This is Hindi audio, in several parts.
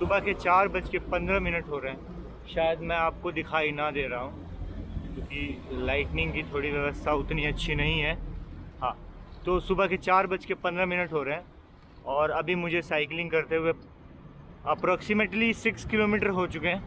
सुबह के 4:15 हो रहे हैं। शायद मैं आपको दिखाई ना दे रहा हूँ क्योंकि लाइटनिंग की थोड़ी व्यवस्था उतनी अच्छी नहीं है। हाँ, तो सुबह के 4:15 हो रहे हैं और अभी मुझे साइकिलिंग करते हुए अप्रोक्सीमेटली 6 किलोमीटर हो चुके हैं।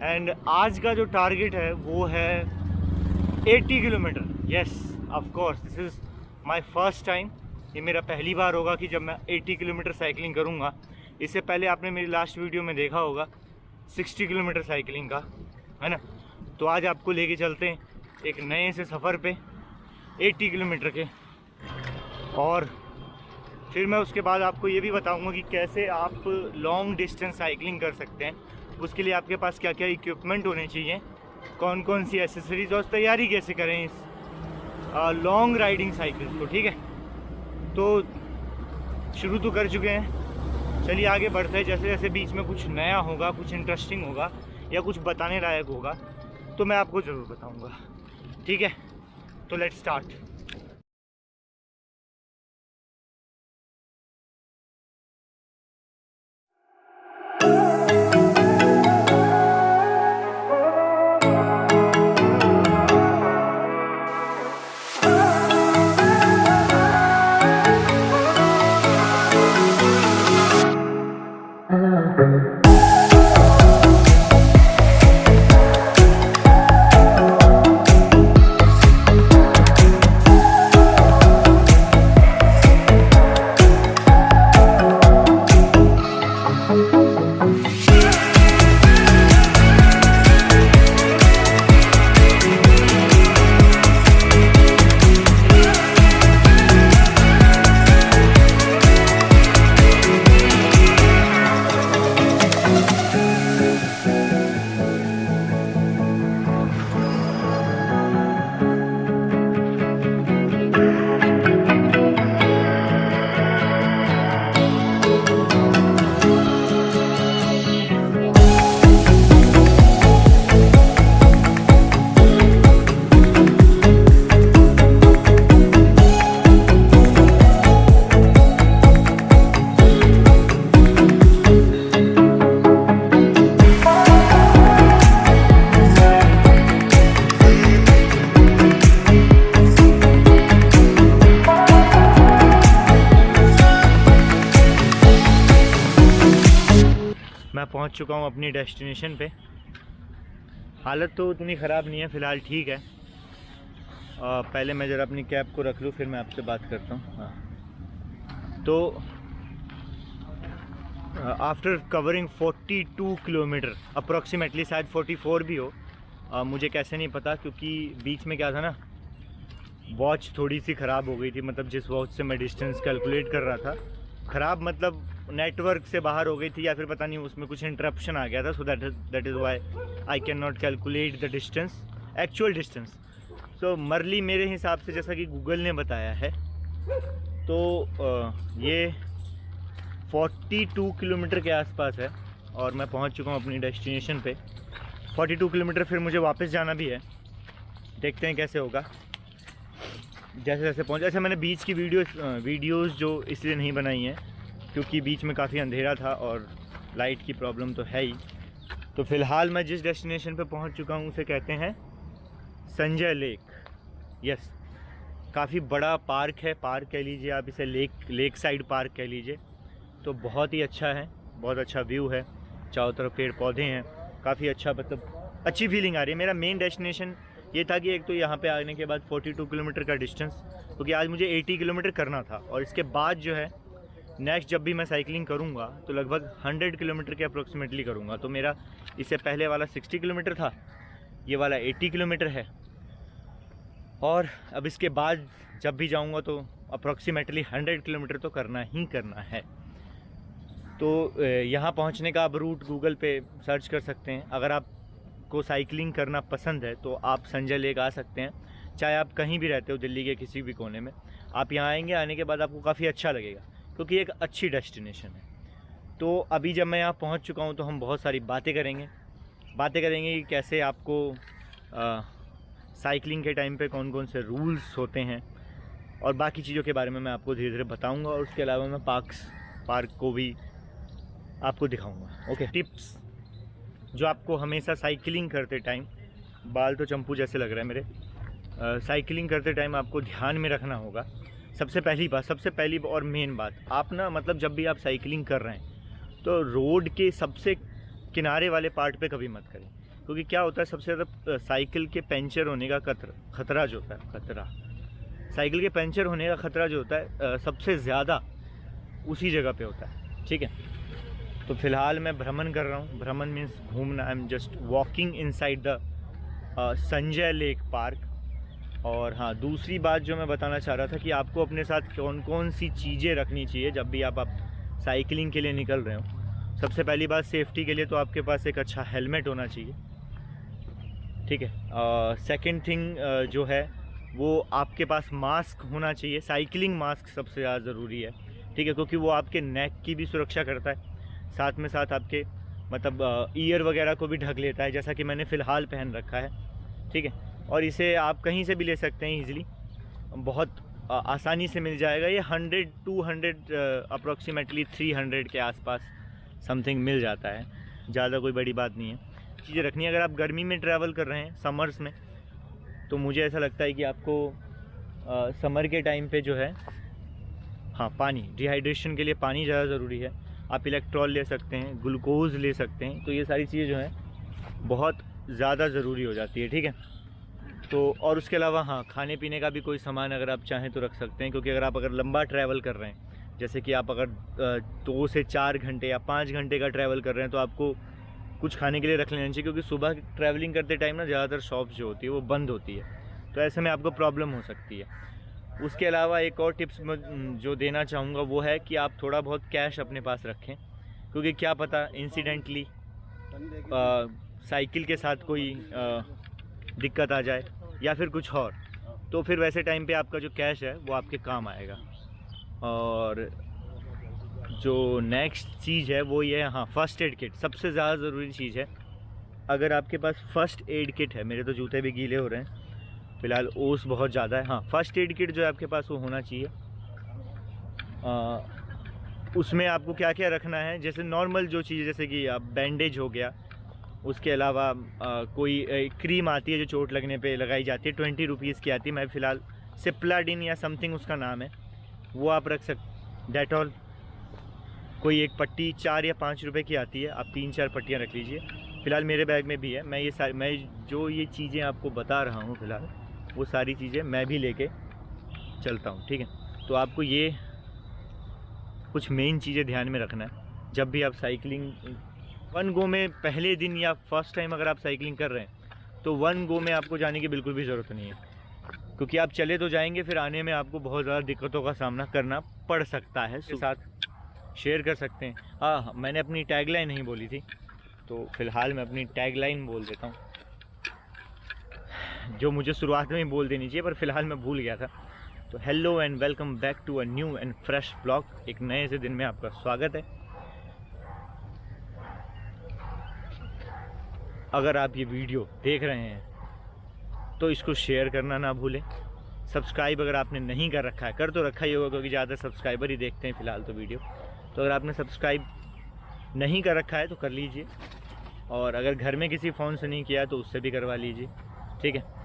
एंड आज का जो टारगेट है वो है 80 kilometre. Yes, of course this is my first time. ये मेरा पहली बार होगा कि जब मैं 80 किलोमीटर साइकिलिंग करूँगा। इससे पहले आपने मेरी लास्ट वीडियो में देखा होगा 60 किलोमीटर साइकिलिंग का, है ना। तो आज आपको लेके चलते हैं एक नए से सफ़र पे 80 किलोमीटर के, और फिर मैं उसके बाद आपको ये भी बताऊंगा कि कैसे आप लॉन्ग डिस्टेंस साइकिलिंग कर सकते हैं। उसके लिए आपके पास क्या क्या इक्विपमेंट होने चाहिए, कौन कौन सी एसेसरीज, और तैयारी कैसे करें इस लॉन्ग राइडिंग साइकिल को। ठीक है, तो शुरू तो कर चुके हैं, चलिए आगे बढ़ते हैं। जैसे जैसे बीच में कुछ नया होगा, कुछ इंटरेस्टिंग होगा या कुछ बताने लायक होगा तो मैं आपको ज़रूर बताऊंगा। ठीक है, तो लेट्स स्टार्ट। मैं पहुंच चुका हूं अपनी डेस्टिनेशन पे। हालत तो उतनी ख़राब नहीं है फ़िलहाल, ठीक है। पहले मैं ज़रा अपनी कैब को रख लूँ, फिर मैं आपसे बात करता हूँ। हाँ, तो आफ्टर कवरिंग 42 किलोमीटर अप्रॉक्सीमेटली, शायद 44 भी हो, मुझे कैसे नहीं पता, क्योंकि बीच में क्या था ना, वॉच थोड़ी सी ख़राब हो गई थी। मतलब जिस वॉच से मैं डिस्टेंस कैलकुलेट कर रहा था, ख़राब मतलब नेटवर्क से बाहर हो गई थी या फिर पता नहीं उसमें कुछ इंटरप्शन आ गया था। So that is why I can not calculate the distance, actual distance. So merely मेरे हिसाब से, जैसा कि गूगल ने बताया है, तो ये 42 किलोमीटर के आसपास है और मैं पहुंच चुका हूं अपनी डेस्टिनेशन पे। 42 किलोमीटर फिर मुझे वापस जाना भी है, देखते हैं कैसे होगा। जैसे जैसे पहुँच, ऐसे मैंने बीच की वीडियोज़ जो इसलिए नहीं बनाई हैं क्योंकि बीच में काफ़ी अंधेरा था और लाइट की प्रॉब्लम तो है ही। तो फ़िलहाल मैं जिस डेस्टिनेशन पे पहुंच चुका हूं उसे कहते हैं संजय लेक। यस, काफ़ी बड़ा पार्क है, पार्क कह लीजिए आप इसे, लेक साइड पार्क कह लीजिए। तो बहुत ही अच्छा है, बहुत अच्छा व्यू है, चारों तरफ पेड़ पौधे हैं, काफ़ी अच्छा, मतलब अच्छी फीलिंग आ रही है। मेरा मेन डेस्टिनेशन ये था कि एक तो यहाँ पे आने के बाद 42 किलोमीटर का डिस्टेंस, क्योंकि आज मुझे 80 किलोमीटर करना था, और इसके बाद जो है नेक्स्ट जब भी मैं साइकिलिंग करूँगा तो लगभग 100 किलोमीटर के अप्रोक्सीमेटली करूँगा। तो मेरा इससे पहले वाला 60 किलोमीटर था, ये वाला 80 किलोमीटर है, और अब इसके बाद जब भी जाऊँगा तो अप्रोक्सीमेटली 100 किलोमीटर तो करना ही करना है। तो यहाँ पहुँचने का आप रूट गूगल पे सर्च कर सकते हैं। अगर आपको साइकिलिंग करना पसंद है तो आप संजय लेक आ सकते हैं, चाहे आप कहीं भी रहते हो दिल्ली के किसी भी कोने में। आप यहाँ आएंगे, आने के बाद आपको काफ़ी अच्छा लगेगा क्योंकि एक अच्छी डेस्टिनेशन है। तो अभी जब मैं यहाँ पहुँच चुका हूँ तो हम बहुत सारी बातें करेंगे कि कैसे आपको साइकिलिंग के टाइम पे कौन कौन से रूल्स होते हैं, और बाकी चीज़ों के बारे में मैं आपको धीरे धीरे बताऊंगा। और उसके अलावा मैं पार्क को भी आपको दिखाऊंगा। ओके, टिप्स जो आपको हमेशा साइकिलिंग करते टाइम, बाल तो चंपू जैसे लग रहा है मेरे, साइकिलिंग करते टाइम आपको ध्यान में रखना होगा। सबसे पहली और मेन बात, आप ना मतलब जब भी आप साइकिलिंग कर रहे हैं तो रोड के सबसे किनारे वाले पार्ट पे कभी मत करें, क्योंकि क्या होता है सबसे ज़्यादा साइकिल के पंचर होने का खतरा जो होता है, साइकिल के पंचर होने का खतरा जो होता है सबसे ज़्यादा उसी जगह पे होता है। ठीक है, तो फ़िलहाल मैं भ्रमण कर रहा हूँ। भ्रमण मीन्स घूमना। I am just walking inside the Sanjay lake park. और हाँ, दूसरी बात जो मैं बताना चाह रहा था कि आपको अपने साथ कौन कौन सी चीज़ें रखनी चाहिए जब भी आप साइकिलिंग के लिए निकल रहे हो। सबसे पहली बात, सेफ्टी के लिए तो आपके पास एक अच्छा हेलमेट होना चाहिए। ठीक है। सेकंड थिंग जो है वो आपके पास मास्क होना चाहिए। साइकिलिंग मास्क सबसे ज़्यादा ज़रूरी है। ठीक है, क्योंकि वो आपके नेक की भी सुरक्षा करता है, साथ में साथ आपके मतलब ईयर वगैरह को भी ढक लेता है, जैसा कि मैंने फ़िलहाल पहन रखा है। ठीक है, और इसे आप कहीं से भी ले सकते हैं ईज़िली, बहुत आसानी से मिल जाएगा। ये 100-200 अप्रॉक्सीमेटली 300 के आसपास समथिंग मिल जाता है, ज़्यादा कोई बड़ी बात नहीं है। चीज़ें रखनी है। अगर आप गर्मी में ट्रैवल कर रहे हैं, समर्स में, तो मुझे ऐसा लगता है कि आपको समर के टाइम पे जो है, हाँ, पानी, डिहाइड्रेशन के लिए पानी ज़्यादा ज़रूरी है। आप इलेक्ट्रॉल ले सकते हैं, ग्लूकोज़ ले सकते हैं, तो ये सारी चीज़ें जो हैं बहुत ज़्यादा ज़रूरी हो जाती है। ठीक है, तो और उसके अलावा हाँ, खाने पीने का भी कोई सामान अगर आप चाहें तो रख सकते हैं, क्योंकि अगर लंबा ट्रैवल कर रहे हैं, जैसे कि आप अगर 2 से 4 घंटे या 5 घंटे का ट्रैवल कर रहे हैं, तो आपको कुछ खाने के लिए रख लेना चाहिए, क्योंकि सुबह ट्रैवलिंग करते टाइम ना ज़्यादातर शॉप्स जो होती है वो बंद होती है, तो ऐसे में आपको प्रॉब्लम हो सकती है। उसके अलावा एक और टिप्स जो देना चाहूँगा वो है कि आप थोड़ा बहुत कैश अपने पास रखें, क्योंकि क्या पता इंसिडेंटली साइकिल के साथ कोई दिक्कत आ जाए या फिर कुछ और, तो फिर वैसे टाइम पे आपका जो कैश है वो आपके काम आएगा। और जो नेक्स्ट चीज़ है वो ये है, हाँ, फ़र्स्ट एड किट सबसे ज़्यादा ज़रूरी चीज़ है। अगर आपके पास फ़र्स्ट एड किट है, मेरे तो जूते भी गीले हो रहे हैं फ़िलहाल, ओस बहुत ज़्यादा है। हाँ, फ़र्स्ट एड किट जो है आपके पास वो होना चाहिए। उसमें आपको क्या क्या रखना है, जैसे नॉर्मल जो चीज़, जैसे कि बैंडेज हो गया, उसके अलावा कोई क्रीम आती है जो चोट लगने पे लगाई जाती है, 20 रुपीज़ की आती है। मैं फ़िलहाल सिप्लाडिन या समथिंग उसका नाम है, वो आप रख सकते। डेटॉल, कोई एक पट्टी 4 या 5 रुपए की आती है, आप 3-4 पट्टियाँ रख लीजिए। फ़िलहाल मेरे बैग में भी है। मैं जो ये चीज़ें आपको बता रहा हूँ फ़िलहाल, वो सारी चीज़ें मैं भी लेके चलता हूँ। ठीक है, तो आपको ये कुछ मेन चीज़ें ध्यान में रखना है जब भी आप साइकिलिंग वन गो में, पहले दिन या फर्स्ट टाइम अगर आप साइकिलिंग कर रहे हैं, तो वन गो में आपको जाने की बिल्कुल भी ज़रूरत नहीं है, क्योंकि आप चले तो जाएंगे, फिर आने में आपको बहुत ज़्यादा दिक्कतों का सामना करना पड़ सकता है। उसके साथ शेयर कर सकते हैं। हाँ, मैंने अपनी टैगलाइन नहीं बोली थी, तो फ़िलहाल मैं अपनी टैगलाइन बोल देता हूँ, जो मुझे शुरुआत में ही बोल देनी चाहिए, पर फ़िलहाल मैं भूल गया था। तो hello and welcome back to a new and fresh blog. एक नए से दिन में आपका स्वागत है। अगर आप ये वीडियो देख रहे हैं तो इसको शेयर करना ना भूलें। सब्सक्राइब अगर आपने नहीं कर रखा है, कर तो रखा ही होगा, क्योंकि ज़्यादा सब्सक्राइबर ही देखते हैं फ़िलहाल तो वीडियो। तो अगर आपने सब्सक्राइब नहीं कर रखा है तो कर लीजिए, और अगर घर में किसी फ़ोन से नहीं किया तो उससे भी करवा लीजिए। ठीक है।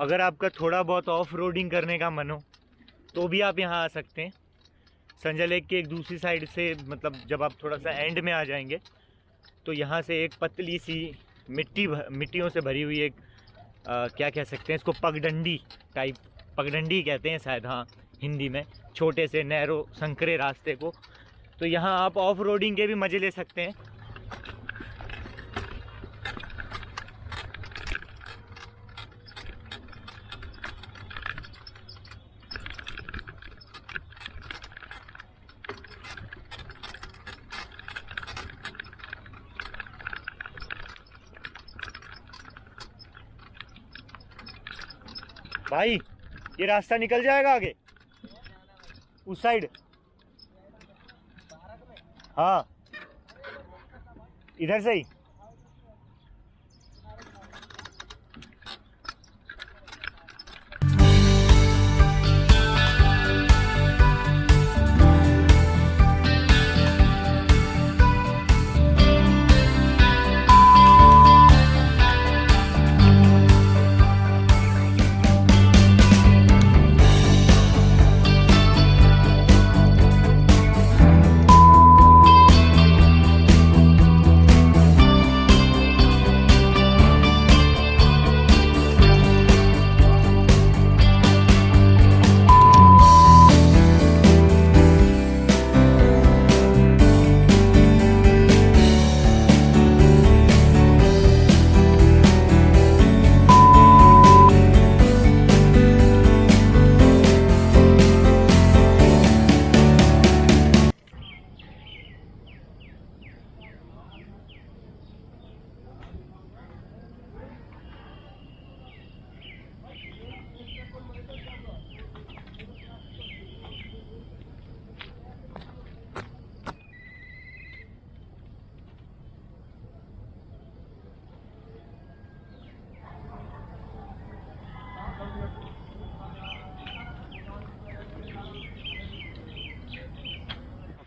अगर आपका थोड़ा बहुत ऑफ रोडिंग करने का मन हो तो भी आप यहाँ आ सकते हैं। संजय लेक के एक दूसरी साइड से, मतलब जब आप थोड़ा सा एंड में आ जाएंगे तो यहाँ से एक पतली सी मिट्टियों से भरी हुई एक क्या कह सकते हैं इसको, पगडंडी टाइप, पगडंडी कहते हैं शायद, हाँ हिंदी में, छोटे से नैरो संकरे रास्ते को। तो यहाँ आप ऑफ रोडिंग के भी मज़े ले सकते हैं। भाई ये रास्ता निकल जाएगा आगे उस साइड? हाँ इधर से ही।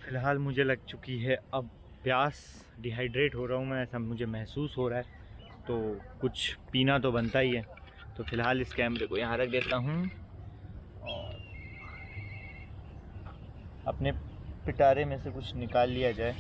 फ़िलहाल मुझे लग चुकी है अब प्यास, डिहाइड्रेट हो रहा हूँ मैं, ऐसा मुझे महसूस हो रहा है, तो कुछ पीना तो बनता ही है। तो फ़िलहाल इस कैमरे को यहाँ रख देता हूँ और अपने पिटारे में से कुछ निकाल लिया जाए।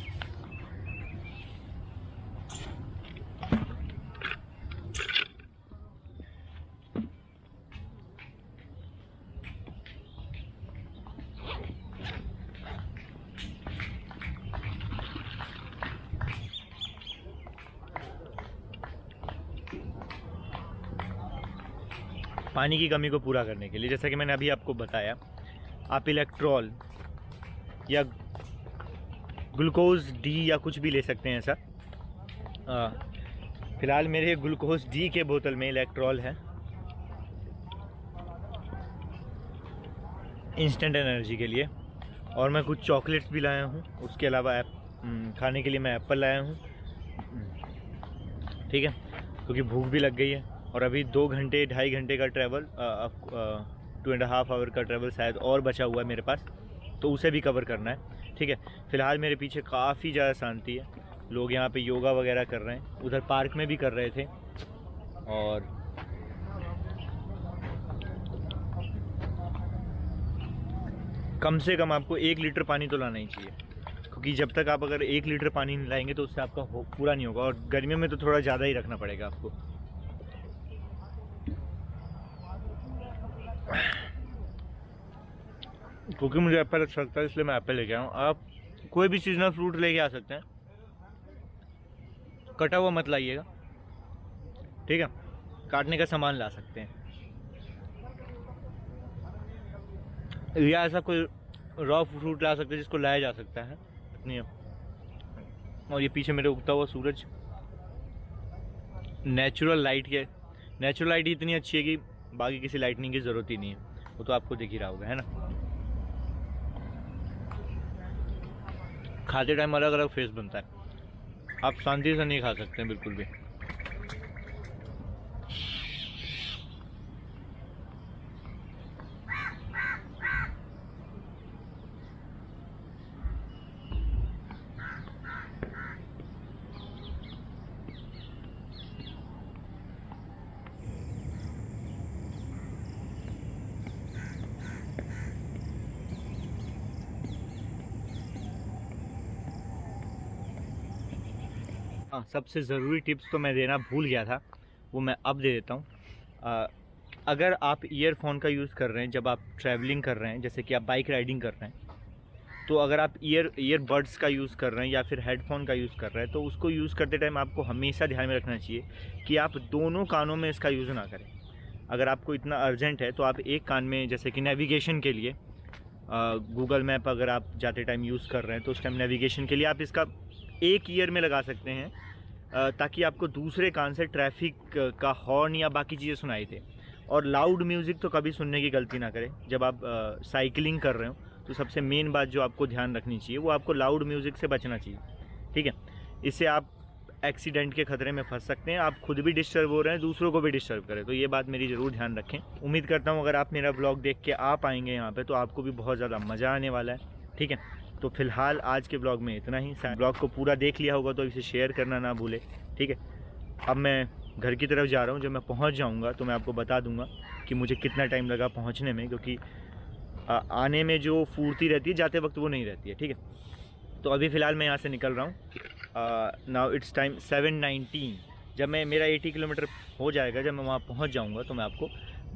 पानी की कमी को पूरा करने के लिए, जैसा कि मैंने अभी आपको बताया, आप इलेक्ट्रॉल या ग्लूकोज डी या कुछ भी ले सकते हैं ऐसा। फ़िलहाल मेरे ग्लूकोज डी के बोतल में इलेक्ट्रॉल है, इंस्टेंट एनर्जी के लिए, और मैं कुछ चॉकलेट्स भी लाया हूँ। उसके अलावा खाने के लिए मैं एप्पल लाया हूँ, ठीक है, क्योंकि भूख भी लग गई है। और अभी 2-2.5 घंटे का ट्रैवल, 2.5 आवर का ट्रैवल शायद और बचा हुआ है मेरे पास, तो उसे भी कवर करना है, ठीक है। फ़िलहाल मेरे पीछे काफ़ी ज़्यादा शांति है, लोग यहाँ पे योगा वगैरह कर रहे हैं, उधर पार्क में भी कर रहे थे। और कम से कम आपको 1 लीटर पानी तो लाना ही चाहिए, क्योंकि जब तक आप अगर 1 लीटर पानी नहीं लाएंगे तो उससे आपका पूरा नहीं होगा। और गर्मियों में तो थोड़ा ज़्यादा ही रखना पड़ेगा आपको। क्योंकि मुझे एप्पल अच्छा लगता है इसलिए मैं एप्पल लेके आया हूँ। आप कोई भी सीजनल फ्रूट लेके आ सकते हैं, कटा हुआ मत लाइएगा, ठीक है, काटने का सामान ला सकते हैं, या ऐसा कोई रॉ फ्रूट ला सकते हैं जिसको लाया जा सकता है, नहीं। और ये पीछे मेरे उगता हुआ सूरज, नेचुरल लाइट ही इतनी अच्छी है कि बाकी किसी लाइटनिंग की ज़रूरत ही नहीं है, वो तो आपको दिख ही रहा होगा, है ना। खाते टाइम अलग अलग फेस बनता है, आप शांति से नहीं खा सकते हैं बिल्कुल भी। हाँ, सबसे ज़रूरी टिप्स तो मैं देना भूल गया था, वो मैं अब दे देता हूँ। अगर आप ईयरफोन का यूज़ कर रहे हैं जब आप ट्रैवलिंग कर रहे हैं, जैसे कि आप बाइक राइडिंग कर रहे हैं, तो अगर आप ईयरबड्स का यूज़ कर रहे हैं या फिर हेडफोन का यूज़ कर रहे हैं, तो उसको यूज़ करते टाइम आपको हमेशा ध्यान में रखना चाहिए कि आप दोनों कानों में इसका यूज़ ना करें। अगर आपको इतना अर्जेंट है तो आप एक कान में, जैसे कि नेविगेशन के लिए गूगल मैप अगर आप जाते टाइम यूज़ कर रहे हैं तो उस टाइम नेविगेशन के लिए आप इसका एक ईयर में लगा सकते हैं, ताकि आपको दूसरे कान से ट्रैफिक का हॉर्न या बाकी चीज़ें सुनाई दे। और लाउड म्यूज़िक तो कभी सुनने की गलती ना करें। जब आप साइकिलिंग कर रहे हो तो सबसे मेन बात जो आपको ध्यान रखनी चाहिए वो आपको लाउड म्यूज़िक से बचना चाहिए, ठीक है। इससे आप एक्सीडेंट के खतरे में फंस सकते हैं, आप खुद भी डिस्टर्ब हो रहे हैं, दूसरों को भी डिस्टर्ब करें। तो ये बात मेरी ज़रूर ध्यान रखें। उम्मीद करता हूँ अगर आप मेरा ब्लॉग देख के आ पाएंगे यहाँ पे तो आपको भी बहुत ज़्यादा मज़ा आने वाला है, ठीक है। तो फिलहाल आज के ब्लॉग में इतना ही। ब्लॉग को पूरा देख लिया होगा तो इसे शेयर करना ना भूले, ठीक है। अब मैं घर की तरफ जा रहा हूँ। जब मैं पहुँच जाऊँगा तो मैं आपको बता दूँगा कि मुझे कितना टाइम लगा पहुँचने में, क्योंकि आने में जो फुर्ती रहती है जाते वक्त वो नहीं रहती है, ठीक है। तो अभी फ़िलहाल मैं यहाँ से निकल रहा हूँ। Now it's time 7:19। जब मैं मेरा 80 किलोमीटर हो जाएगा, जब मैं वहाँ पहुँच जाऊँगा तो मैं आपको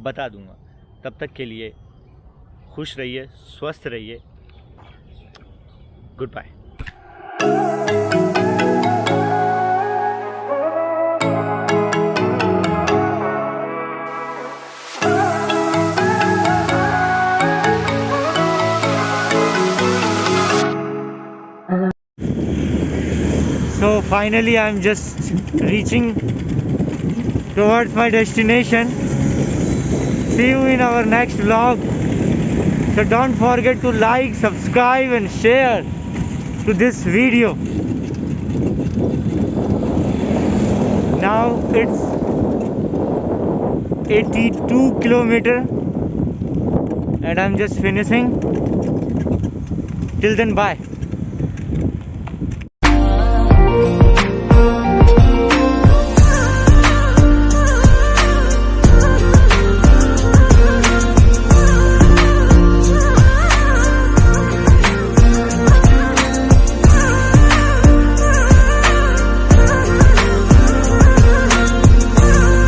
बता दूँगा। तब तक के लिए खुश रहिए, स्वस्थ रहिए, goodbye. So finally I'm just reaching towards my destination. See you in our next vlog. So don't forget to like, subscribe and share to this video. Now it's 82 kilometer and I'm just finishing. Till then, bye.